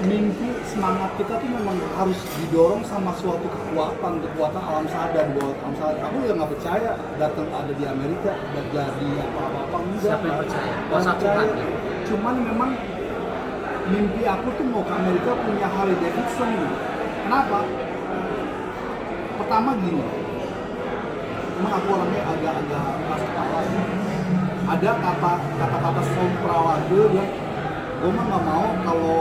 mimpi semangat kita tuh memang harus didorong sama suatu kekuatan alam sadar buat alam sadar. Aku juga nggak percaya datang ada di Amerika dan jadi apa-apa enggak. Siapa yang percaya? Nggak Kuasa percaya. Tuhan. Cuman memang mimpi aku tuh mau ke Amerika punya Harley Davidson gitu. Kenapa? Pertama gini, emang aku orangnya agak-agak keras kepala ya. Ada kata-kata somprawade bilang, gue mah nggak mau kalau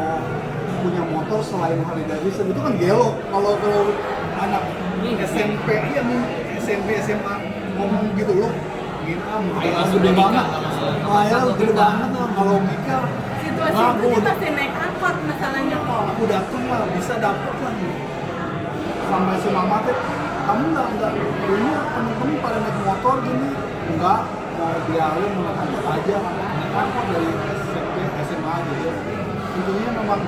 punya motor selain Harley Davidson. Itu kan gelo kalau anak SMP ya SMP SMA ngomong gitu loh gini Maya gede banget Maya gede banget loh kalau mikir Situasi itu kita sih naik angkot masalahnya kok. aku dateng lah bisa dapet lah sampai si mama teh kamu nggak dulu temen-temen pada naik motor gini enggak mau biarin mau naik angkot aja naik angkot dari SMP SMA gitu intinya memang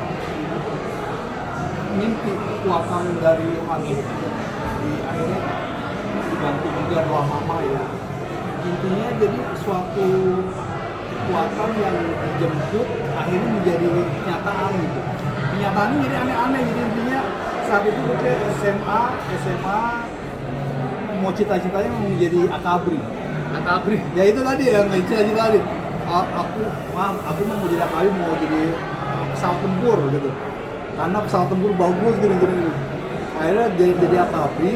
mimpi kekuatan dari hati di akhirnya dibantu juga doa mama ya intinya jadi suatu kekuatan yang dijemput akhirnya menjadi kenyataan gitu kenyataannya jadi aneh-aneh jadi intinya saat itu gue SMA mau cita-citanya mau menjadi akabri ya itu tadi ya cita-cita tadi aku mau jadi akabri mau jadi pesawat tempur gitu karena pesawat tempur bagus gini akhirnya jadi akabri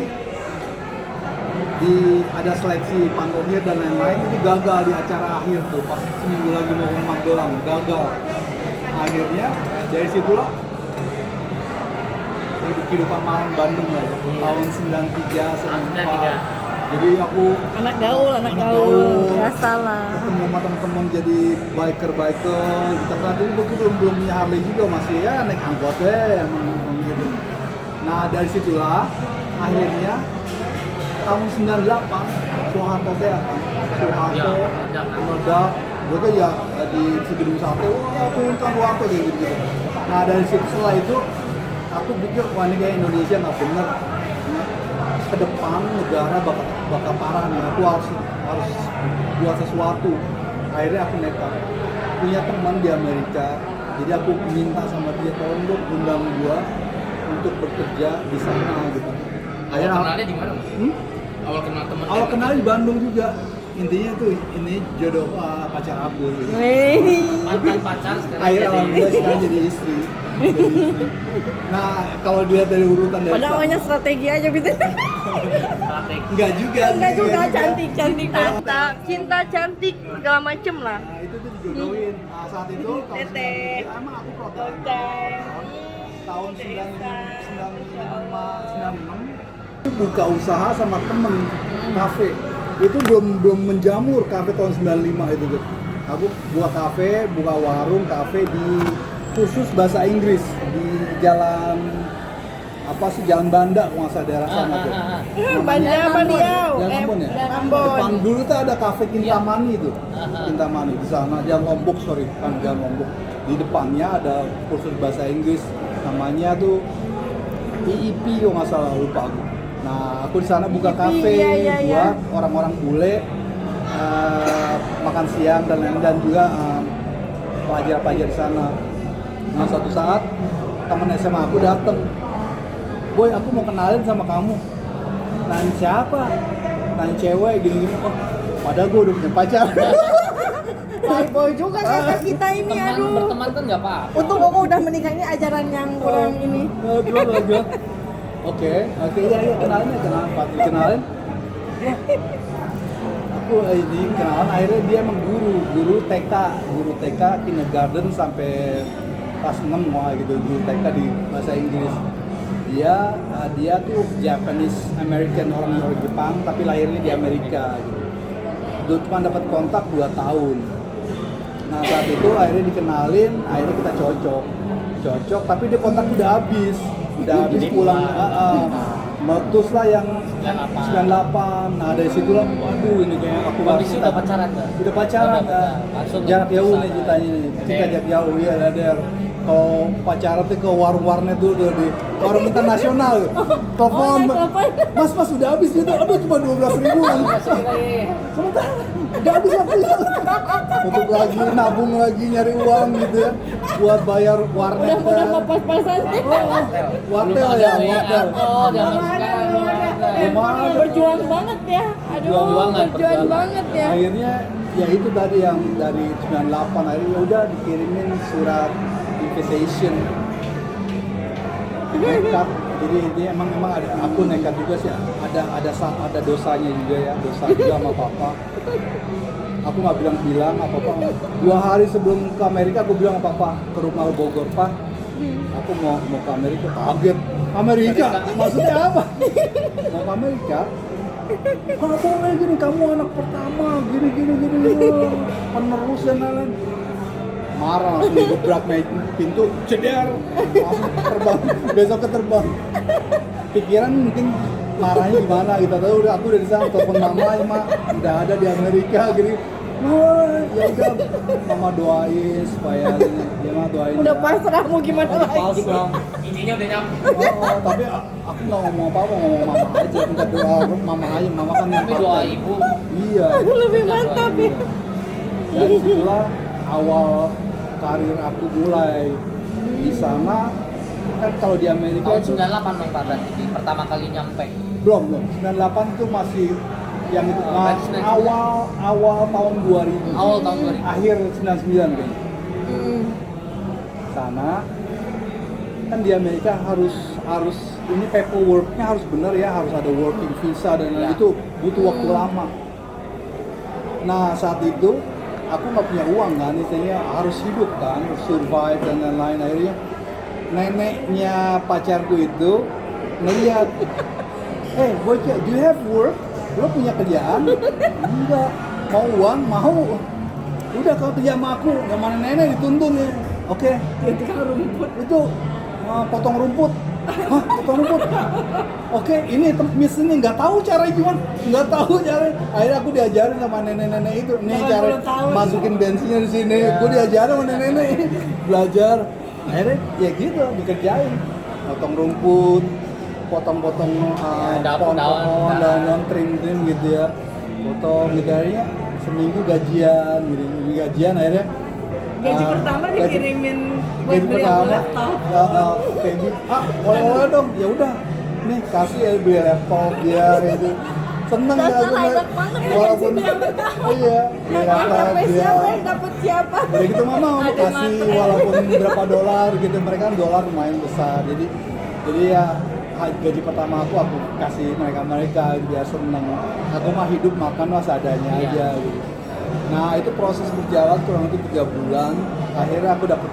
ada seleksi pangkongnya dan lain-lain itu gagal di acara akhir tuh pas seminggu lagi mau ke Magelang gagal akhirnya dari situlah kehidupan malam Bandung lah tahun 93 94 jadi aku Anak gaul biasalah. ketemu sama teman-teman jadi biker kita kan dulu belum punya Harley juga masih ya naik angkot emang gitu nah dari situlah akhirnya tahun 98 Soeharto meledak gue tuh ya di gedung sate turunkan Soeharto kayak gitu nah dari situ setelah itu aku pikir wah ini kayak Indonesia nggak bener ke depan negara bakal parah nih aku harus buat sesuatu akhirnya aku nekat punya teman di Amerika jadi aku minta sama dia tolong dong undang gua untuk bekerja di sana gitu Awal kenalnya di mana? Awal kenal teman. Awal kenal di Bandung juga. Intinya tuh ini jodoh pacar aku. Gitu. Mantan pacar sekarang Akhirnya alhamdulillah sekarang jadi istri. Nah kalau dia dari urutan dari Padahal awalnya strategi aja gitu. strategi. Enggak juga. Enggak juga cantik cinta cantik segala macem lah. Nah itu tuh dijodohin. Nah saat itu tahun 93 emang aku protes. Tahun 96 buka usaha sama temen kafe itu belum menjamur kafe tahun 95 itu tuh aku buka kafe buka warung kafe di khusus bahasa Inggris di jalan Jalan Banda kalau nggak salah daerah sana tuh Banda apa dia? Jalan Ambon ya? Ambon. Depan dulu tuh ada kafe Kintamani itu Kintamani di sana Jalan Lombok Jalan Lombok di depannya ada kursus bahasa Inggris namanya tuh IIP kalau nggak salah lupa aku. Nah aku di sana buka kafe buat orang-orang bule makan siang dan juga pelajar-pelajar di sana. Nah suatu saat teman SMA aku datang, boy aku mau kenalin sama kamu. Nanya siapa? Nanya cewek gini-gini. Oh padahal gue udah punya pacar. Boy juga kakak kita ini aduh. Berteman kan nggak apa-apa. Untung kok udah menikah ini ajaran yang kurang ini. Oke, ya kenalin. Aku ini kenalan akhirnya dia emang guru TK kindergarten sampai kelas 6 gitu guru TK di bahasa Inggris. Dia tuh Japanese American orang Jepang tapi lahirnya di Amerika gitu. Dulu cuma dapat kontak 2 tahun. Nah saat itu akhirnya dikenalin, akhirnya kita cocok tapi dia kontak udah habis pulang meletus lah yang 98. Nah dari situ lah waduh ini kayak aku Habis udah pacaran jarak jauh nih ceritanya nih kita jarak jauh ya ada kalau pacaran tuh ke warung-warnet dulu di warung internasional telepon mas udah habis gitu aduh cuma 12.000 sementara Udah habis waktu untuk lagi nabung lagi nyari uang gitu ya buat bayar warnet. Udah mau pas-pasan sih. Wartel ya, wartel. Oh, zaman sekarang belum ada. Gimana? Berjuang banget ya. Aduh, berjuang Perjuangan. banget ya. Akhirnya ya itu tadi yang dari 98 akhirnya ya udah dikirimin surat invitation. Nekat. Jadi intinya emang ada, aku nekat juga sih, ada dosanya juga ya, dosa juga sama papa. Aku nggak bilang apa-apa. 2 hari sebelum ke Amerika aku bilang sama papa ke rumah Bogor, Pak, aku mau ke Amerika. Kaget, Amerika? Maksudnya apa? Mau ke Amerika? Kalau boleh gini, kamu anak pertama, gini, penerus dan lain-lain. Marah langsung gebrak pintu, ceder, langsung terbang, besok terbang. Pikiran mungkin marahnya gimana gitu, tahu aku udah di sana telepon mama, ya mak, udah ada di Amerika gini. Wah, ya udah, mama doain supaya dia mah doain. Udah ya. pasrah mau gimana lagi. Pasrah. Intinya udah nyampe. Oh, tapi aku nggak ngomong apa-apa, ngomong mama aja, minta doa mama aja, mama kan yang Tapi doa partai. ibu. Iya. Lebih mantap ya. Dan disitulah awal karir aku mulai di sana. Kan kalau di Amerika Tahun itu 98 dong Pak berarti pertama kali nyampe. belum 98 itu masih yang itu Oh, berarti 99. awal tahun 2000, Awal tahun 2000. akhir 99 kayaknya. Sana kan di Amerika harus ini paperworknya harus benar ya, harus ada working visa dan Ya. itu butuh waktu lama. Nah saat itu aku nggak punya uang kan, istilahnya harus hidup kan, survive dan lain-lain. Akhirnya neneknya pacarku itu ngeliat, bocah, do you have work? Lo punya kerjaan? Enggak. Mau uang? Mau. Udah kau kerja sama aku, yang mana nenek dituntun ya. Oke. rumput. Itu potong rumput. Hah, potong rumput? Oke, ini temis ini nggak tahu caranya gimana, nggak tahu caranya. Akhirnya aku diajarin sama nenek-nenek itu, nih cara 80 tahun. masukin bensinnya di sini. Ya. Gue diajarin sama nenek-nenek ini, belajar. Akhirnya ya gitu, dikerjain, potong rumput, potong-potong pohon-pohon dan trim gitu ya, potong gitu. Akhirnya seminggu gajian, gitu. Gajian akhirnya. Gaji pertama dikirimin buat Gaji beli pertama, laptop. kayak gitu, oleh-oleh dong, ya udah, nih kasih ya beli laptop dia gitu, seneng ya Dasar aku, anak banget ya, walaupun gaji dia bertahun. iya, Yang laptop dapat dia, siapa yang dapat siapa? udah gitu mama mau Ada kasih matre. walaupun berapa dolar gitu, mereka kan dolar lumayan besar, jadi ya gaji pertama aku kasih mereka biar seneng, aku mah hidup makan lah seadanya Iya. aja gitu. Nah itu proses berjalan kurang lebih 3 bulan, akhirnya aku dapet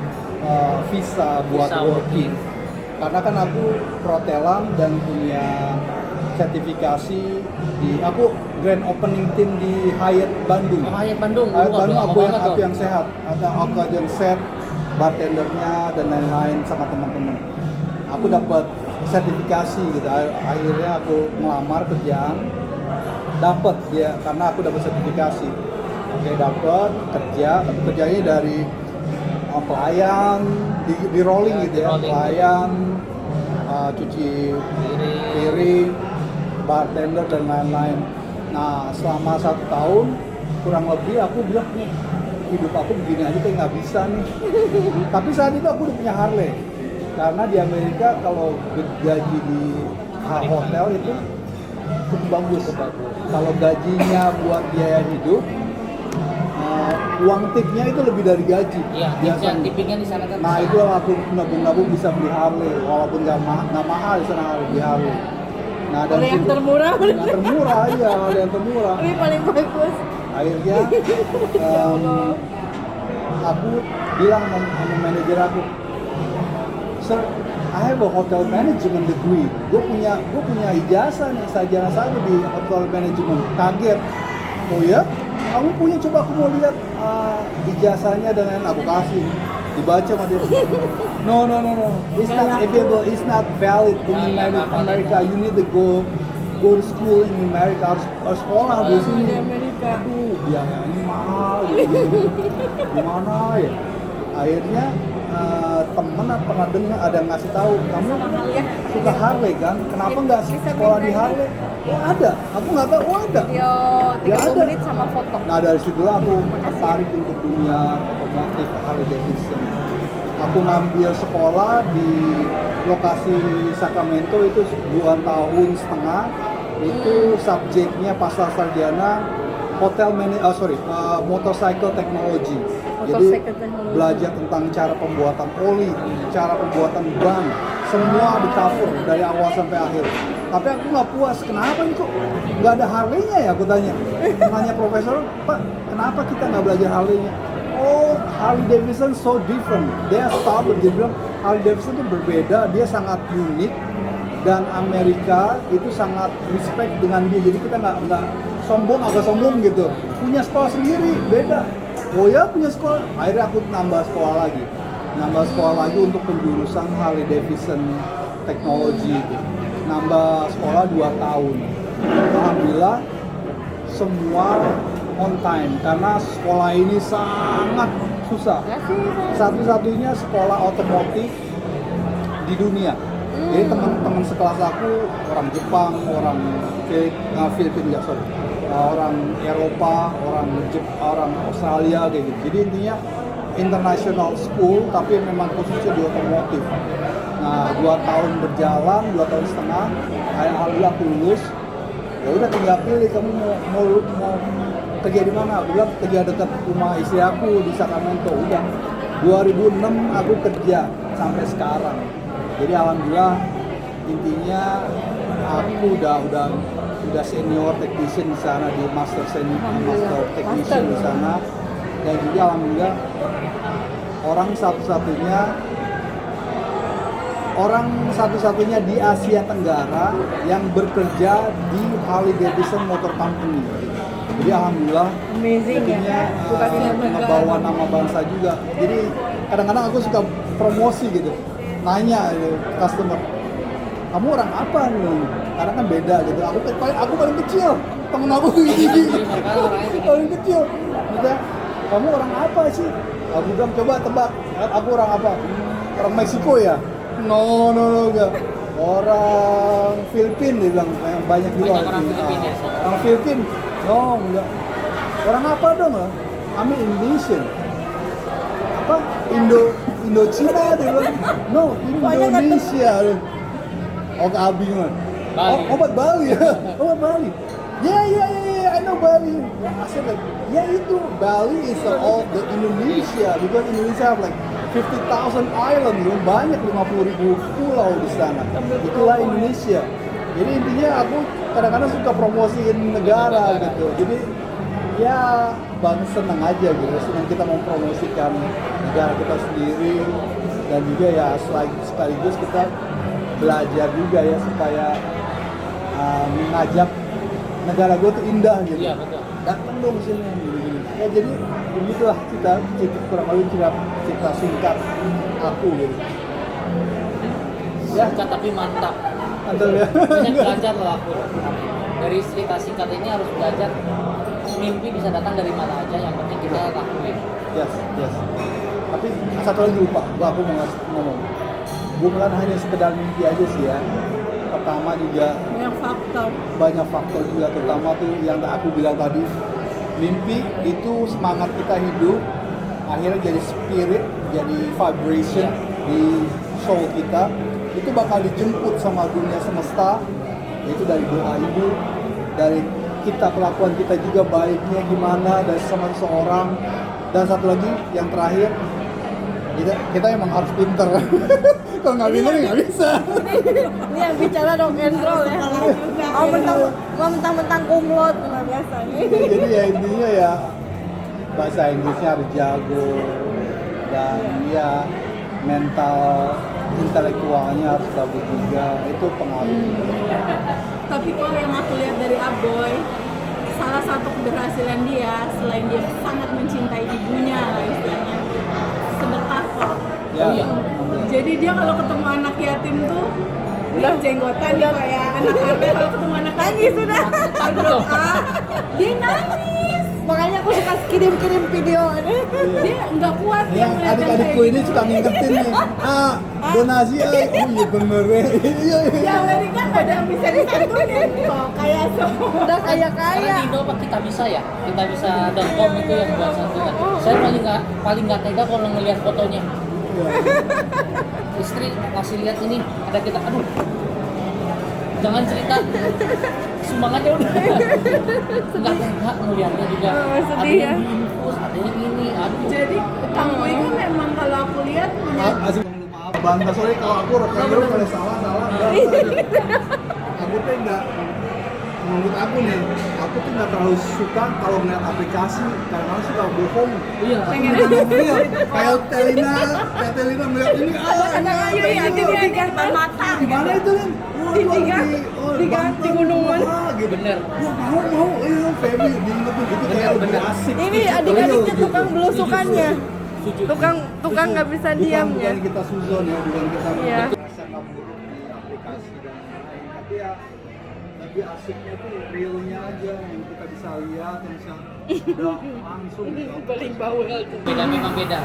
visa buat Visa working. Karena kan aku perhotelan dan punya sertifikasi aku grand opening team di Hyatt Bandung. Oh, Hyatt Bandung. Hyatt Wah, Bandung lama aku banget dong. yang sehat, aku aja yang set, bartendernya dan lain-lain sama teman-teman. Aku dapat sertifikasi gitu. Akhirnya aku melamar kerjaan, dapat dia karena aku dapat sertifikasi. Oke, dapat kerjanya dari pelayan di rolling gitu ya, rolling. pelayan, cuci piring, bartender dan lain-lain. Nah selama 1 tahun kurang lebih aku bilang nih hidup aku begini aja kayak nggak bisa nih. Tapi saat itu aku udah punya Harley karena di Amerika kalau gaji di hotel itu cukup bagus. Kalau gajinya buat biaya hidup, uang tipnya itu lebih dari gaji. Iya, biasanya. tipingnya di sana kan. Nah itu aku nabung-nabung bisa beli Harley, walaupun nggak mahal di sana harus beli Harley. Nah Oleh yang termurah. yang termurah iya, ada yang termurah. Tapi paling bagus. Akhirnya aku bilang sama manajer aku, Sir, I have a hotel management degree. Gue punya ijazah nih, sarjana saya di hotel management. Kaget. Oh ya? Kamu punya, coba aku mau lihat ijazahnya dan lain, aku kasih. Dibaca sama dia. No. It's not available. It's not valid in America. You need to go to school in America. Harus sekolah di sini. Di Amerika. Aduh, biaya ini mahal. Gitu. Gimana ya? Akhirnya temen pernah dengar ada yang ngasih tahu kamu suka Harley kan? Kenapa nggak sekolah di Harley? Oh ada, aku nggak tahu. Oh ada. Video Ya 30 ada. menit sama foto. Nah dari situlah aku tertarik untuk dunia otomotif Harley Davidson. Aku ngambil sekolah di lokasi Sacramento itu 2 tahun setengah. Itu subjeknya pasar sarjana motorcycle technology. Jadi Motorcycle technology. belajar tentang cara pembuatan oli, cara pembuatan ban, semua di cover dari awal sampai akhir. Tapi aku nggak puas, kenapa ini kok nggak ada Harley-nya ya? Aku tanya profesor, Pak, kenapa kita nggak belajar Harley-nya? Oh, Harley Davidson so different. Dia started, dia bilang Harley Davidson itu berbeda, dia sangat unik dan Amerika itu sangat respect dengan dia. Jadi kita nggak agak sombong gitu. Punya sekolah sendiri, beda. Oh ya punya sekolah. Akhirnya aku nambah sekolah lagi untuk penjurusan Harley Davidson Technology itu. Nambah sekolah 2 tahun. Alhamdulillah semua on time karena sekolah ini sangat susah. Satu-satunya sekolah otomotif di dunia. Jadi teman-teman sekelas aku orang Jepang, orang Filipina, orang Eropa, orang Australia kayak gitu. Jadi intinya international school tapi memang khususnya di otomotif. Nah, 2 tahun berjalan, 2 tahun setengah, alhamdulillah aku lulus. Ya udah tinggal pilih kamu mau kerja di mana? Aku bilang kerja dekat rumah istri aku di Sacramento. Udah 2006 aku kerja sampai sekarang. Jadi alhamdulillah intinya aku udah senior technician di sana di master technician di sana, dan juga alhamdulillah orang satu-satunya di Asia Tenggara yang bekerja di Harley Davidson Motor Company. Jadi alhamdulillah Amazing intinya ya. Bukan membawa nama bangsa juga. Jadi kadang-kadang aku suka promosi gitu. Nanya gitu, customer, kamu orang apa nih? Karena kan beda gitu. Aku paling kecil, temen aku gini. Paling kecil. Udah, kamu orang apa sih? Aku bilang coba tebak. Aku orang apa? Orang Meksiko ya? No, enggak. Orang Filipina dia bilang, yang banyak di luar. Orang Filipina sih. Orang Filipina? No, enggak. Orang apa dong? I'm Indonesian. Apa? Indo-Cina dia bilang. No, Indonesia. Oh, ke Abi kan? Obat Bali ya? Obat Bali. Yeah, I know Bali. I said like, itu Bali is all the Indonesia because Indonesia have like 50,000 island, banyak 50,000 pulau di sana. Itulah Indonesia. Jadi intinya aku kadang-kadang suka promosiin negara gitu. Jadi ya seneng aja gitu, seneng kita mempromosikan negara kita sendiri dan juga ya sekaligus kita belajar juga ya supaya mengajak negara gue tuh indah gitu. Iya betul. Datang dong sini gitu. Ya jadi begitulah kurang lebih cerita singkat aku gitu. Ya. Singkat tapi mantap. Mantap ya. Banyak belajar loh aku. Dari cerita singkat ini harus belajar mimpi bisa datang dari mana aja, yang penting kita lakuin. Yes. Tapi satu lagi lupa, aku mau ngomong. Bukan hanya sekedar mimpi aja sih ya. Pertama juga banyak faktor juga, terutama tuh yang aku bilang tadi. Mimpi itu semangat kita hidup, akhirnya jadi spirit, jadi vibration di soul kita. Itu bakal dijemput sama dunia semesta, yaitu dari doa ibu, dari kita kelakuan kita juga baiknya gimana dari sama seseorang, dan satu lagi yang terakhir kita emang harus pinter. Kalau nggak pinter nggak bisa. Ini yang bicara rock and roll ya. Mau mentang-mentang kumlot biasanya. Jadi ya intinya ya bahasa Inggrisnya harus jago dan ya mental intelektualnya harus bagus juga, itu pengaruh. Tapi kalau yang aku lihat dari Aboy, salah satu keberhasilan dia selain dia sangat mencintai ibunya lah istilahnya, sedekah kok. Ya, Iya. Jadi dia kalau ketemu anak yatim tuh dia jenggotan dia kayak anak yatim, kalau ketemu anak yatim Nangis sudah. berdoa, dia nangis. Makanya aku suka kirim-kirim video ini. Dia nggak kuat dia Yang ngeliat yang adik-adikku kayak ini gitu. suka ngingetin nih. Donasi oh iya bener ya. Iya Di iya. Amerika nggak ada yang bisa disantunin kok kayak semua. Udah Karena kaya-kaya. di Indo apa kita bisa ya, kita bisa.com itu yang buat santunan. Saya paling nggak tega kalau ngelihat fotonya. Istri ngasih lihat ini, ada kita, aduh, jangan cerita, sumbangannya udah. Enggak ngelihatnya juga. Sedih Ada ya. yang diinfus, ada yang ini, aduh. Jadi kamu itu memang kalau aku lihat punya Asik maaf bantah sorry kalau aku rekan pada salah enggak. Aku tuh enggak, menurut aku nih, aku tuh nggak terlalu suka kalau ngeliat aplikasi karena suka bohong. Iya. pengen Iya, kayak Telina melihat ini Anak ayu ya, Nanti itu dia di depan mata. di mana itu kan? Di gunungan. gitu. Bener. Wah, mau, iya, Feby diingetin gitu kayak lebih Bener. asik. Ini Gitu, adik-adiknya gitu. tukang belusukannya. Setuju. Tukang nggak bisa diamnya. Bukan kita suzon ya, bukan kita Iya. merasa nggak buruk di aplikasi dan lain-lain, tapi ya lebih asiknya tuh realnya aja yang kita bisa lihat, yang bisa udah langsung gitu. Beda, memang beda.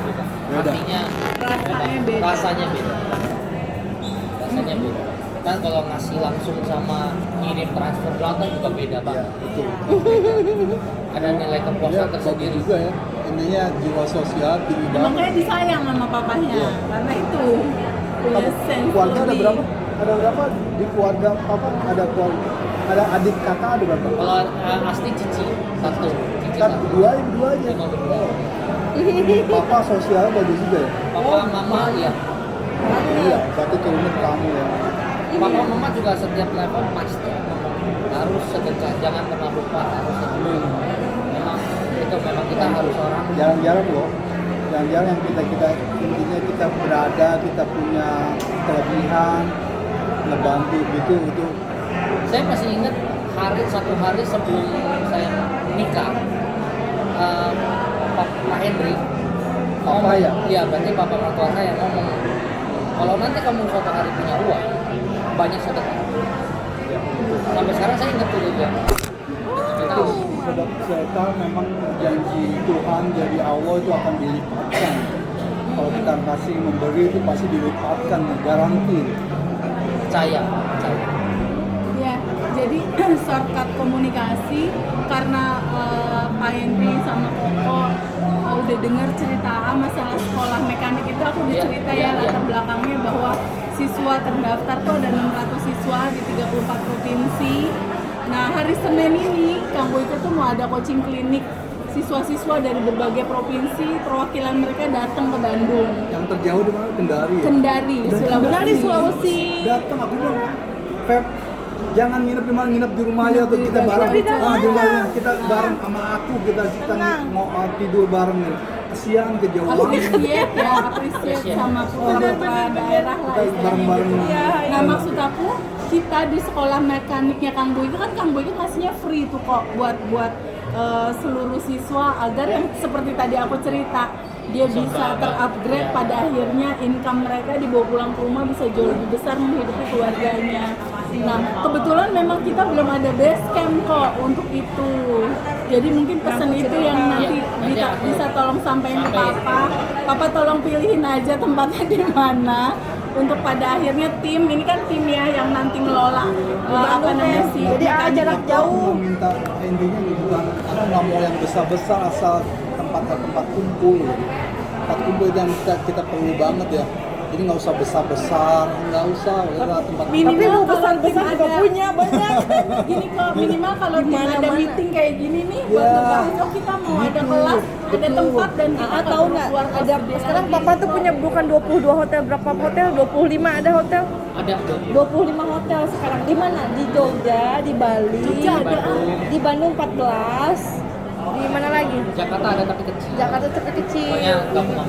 Artinya Rasanya beda. Rasanya beda. Rasanya beda. Kan kalau ngasih langsung sama ngirim transfer belakang juga beda Iya, banget. betul. Ada nilai Ya, kepuasan bagus tersendiri. juga ya. Intinya jiwa sosial tinggi banget. makanya disayang sama papahnya Iya. karena itu punya sense Keluarga ada lebih. berapa? Ada berapa di keluarga papa? Ada adik kakak ada berapa? Kalau Asti cici satu, cici Kan satu. dua aja. Lima berdua. Papa sosial bagus juga ya. Papa, mama, ya. Iya, berarti turunan kamu ya. Papa, mama juga setiap level pasti ngomong harus sedekah, jangan pernah lupa harus sedekah. Memang kita harus orang. Jarang-jarang loh. Jarang-jarang yang kita intinya kita berada, kita punya kelebihan, ngebantu gitu itu. Saya masih ingat satu hari sebelum saya nikah, Pak Hendri. Papa ya? Iya, berarti papa mertua saya ngomong, kalau nanti kamu suatu hari punya uang, banyak sedekah. Sampai sekarang saya ingat tuh juga. Sedekah memang janji Tuhan dari Allah itu akan dilipatkan. Kalau kita kasih memberi itu pasti dilipatkan, garanti. Percaya. Ya, jadi shortcut komunikasi karena Pak Henry sama Koko udah dengar cerita masalah sekolah mekanik itu, aku udah Iya, cerita iya, ya iya. latar belakangnya bahwa siswa terdaftar tuh ada 600 siswa di 34 provinsi. Nah, hari Senin ini Kang Boyko tuh mau ada coaching klinik siswa-siswa dari berbagai provinsi, perwakilan mereka datang ke Bandung. Yang terjauh di mana? Kendari ya? Kendari, Kendari, Sulawesi. Datang aku bilang, Feb, jangan nginep di mana, nginep di rumah aja tuh kita bareng. Di mana? Di rumahnya kita bareng sama aku, kita Tenang. mau tidur bareng nih. Kesian kejauhan. Appreciate ya, appreciate sama putra-putra daerah lah Kita istilahnya bareng-bareng. gitu. Iya, iya. Nah, maksud aku kita di sekolah mekaniknya Kang Boy itu kan Kang Boy itu ngasihnya free tuh kok buat seluruh siswa agar yang seperti tadi aku cerita dia bisa terupgrade pada akhirnya income mereka dibawa pulang ke rumah bisa jauh lebih besar menghidupi keluarganya. Nah, kebetulan memang kita belum ada base camp kok untuk itu. Jadi mungkin pesan itu yang nanti bisa tolong sampaikan ke Papa. Papa tolong pilihin aja tempatnya di mana. Untuk pada akhirnya tim, ini kan tim ya yang nanti ngelola apa namanya sih. Jadi jarak Aku jauh. mau minta intinya bukan, aku nggak mau yang besar-besar asal tempat kumpul. Tempat kumpul itu yang kita perlu banget ya. Jadi nggak usah besar-besar, nggak usah tempat Tapi mau besar-besar juga ada- punya banyak. Gini kok minimal kalau tim ada Mana-mana. meeting kayak gini nih buat Ya. ngebahas, oh kita mau ada kelas, ada tempat dan kita Tahu nggak? keluar Ada sekarang papa tuh punya bukan 22 hotel, berapa hotel? 25 ada hotel. Ada tuh. 25 hotel sekarang. Di mana? Di Jogja, di Bali, Jogja ada. di Bandung 14. Di mana lagi? Jakarta ada tapi kecil. Jakarta terkecil. Pokoknya kamu